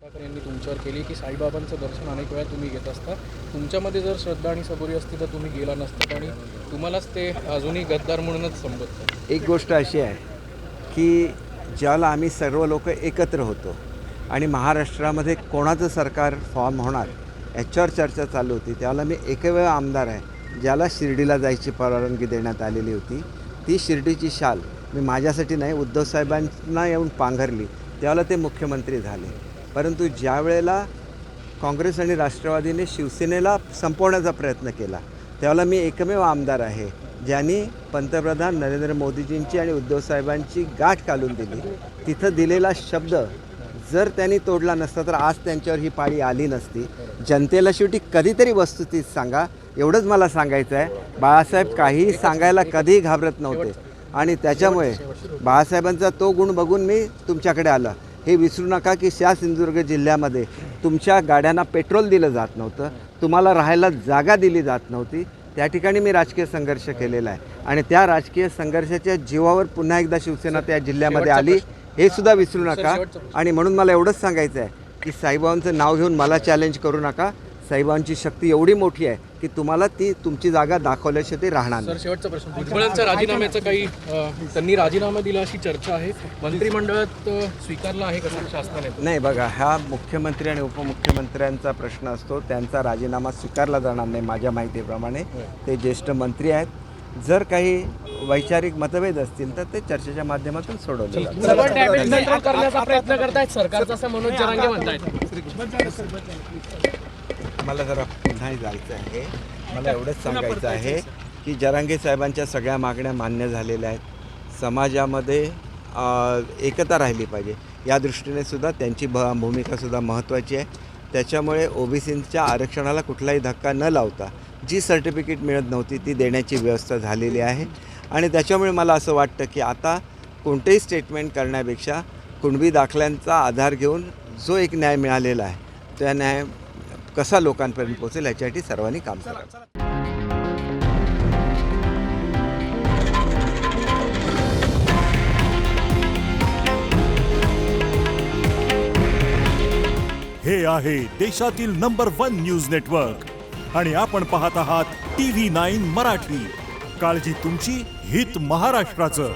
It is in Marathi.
यांनी तुमच्यावर केली की साईबाबांचं दर्शन अनेक वेळा तुम्ही घेत असता, तुमच्यामध्ये जर श्रद्धा आणि सबुरी असती तर तुम्ही गेला नसतात आणि तुम्हालाच ते अजूनही गद्दार म्हणूनच संबोधतात. एक गोष्ट अशी आहे की ज्याला आम्ही सर्व लोक एकत्र होतो आणि महाराष्ट्रामध्ये कोणाचं सरकार फॉर्म होणार याच्यावर चर्चा चालू होती, त्यावेळेला मी एकमेव आमदार आहे ज्याला शिर्डीला जायची परवानगी देण्यात आलेली होती. ती शिर्डीची शाल मी माझ्यासाठी नाही, उद्धव साहेबांना येऊन पांघरली, त्यावेळेला ते मुख्यमंत्री झाले. परंतु ज्या वेळेला काँग्रेस आणि राष्ट्रवादीने शिवसेनेला संपवण्याचा प्रयत्न केला, त्यावेळेला मी एकमेव आमदार आहे ज्यांनी पंतप्रधान नरेंद्र मोदीजींची आणि उद्धव साहेबांची गाठ घालून दिली. तिथं दिलेला शब्द जर त्यांनी तोडला नसता तर आज त्यांच्यावर ही पाळी आली नसती. जनतेला शेवटी कधीतरी वस्तुस्थिती सांगा, एवढंच मला सांगायचं आहे. बाळासाहेब काहीही सांगायला कधीही घाबरत नव्हते आणि त्याच्यामुळे बाळासाहेबांचा तो गुण बघून मी तुमच्याकडे आलं. हे विसरू नका की सिंधुदुर्ग जिल्ह्यामध्ये तुमच्या गाड्यांना पेट्रोल दिलं जात नव्हतं, तुम्हाला राहायला जागा दिली जात नव्हती. त्या ठिकाणी मी राजकीय संघर्ष केलेला आहे आणि त्या राजकीय संघर्षाच्या जीवावर पुन्हा एकदा शिवसेना त्या जिल्ह्यामध्ये आली, हे सुद्धा विसरू नका. आणि म्हणून मला एवढंच सांगायचं आहे की साईबाबांचं नाव घेऊन मला चॅलेंज करू नका. साईबाबांची शक्ती एवढी मोठी आहे की तुम्हाला ती तुमची जागा दाखवल्याशिवाय ते राहणार नाही. सर, शेवटचा प्रश्न, भुजबळांच्या राजीनाम्याचं काही त्यांनी राजीनामा दिला अशी चर्चा आहे, मंत्रिमंडळात स्वीकारला आहे का शासनाने? नाही, बघा, हा मुख्यमंत्री आणि उपमुख्यमंत्र्यांचा प्रश्न असतो, त्यांचा राजीनामा स्वीकारला जाणार नाही. माझ्या माहितीप्रमाणे ते ज्येष्ठ मंत्री आहेत. जर काही वैचारिक मतभेद असतील तर ते चर्चेच्या माध्यमातून सोडवले जातील. करण्याचा प्रयत्न करतायत सरकारचा, असं मनोज जरांगे म्हणतायत. मला जरा पुन्हाही जायचं आहे. मला एवढंच सांगायचं आहे की जरांगे साहेबांच्या सगळ्या मागण्या मान्य झालेल्या आहेत. समाजामध्ये एकता राहिली पाहिजे या दृष्टीने सुद्धा त्यांची भूमिकासुद्धा महत्त्वाची आहे. त्याच्यामुळे ओबीसींच्या आरक्षणाला कुठलाही धक्का न लावता जी सर्टिफिकेट मिळत नव्हती ती देण्याची व्यवस्था झालेली आहे. आणि त्याच्यामुळे मला असं वाटतं की आता कोणतेही स्टेटमेंट करण्यापेक्षा कुणबी दाखल्यांचा आधार घेऊन जो एक न्याय मिळालेला आहे त्या न्याय कसा लोकांपर्यंत पोहोचेल याच्यासाठी सर्वांनी काम करावं. हे आहे देशातील नंबर 1 न्यूज नेटवर्क आणि आपण पाहत आहात TV9 मराठी. काळजी तुमची, हित महाराष्ट्राचं.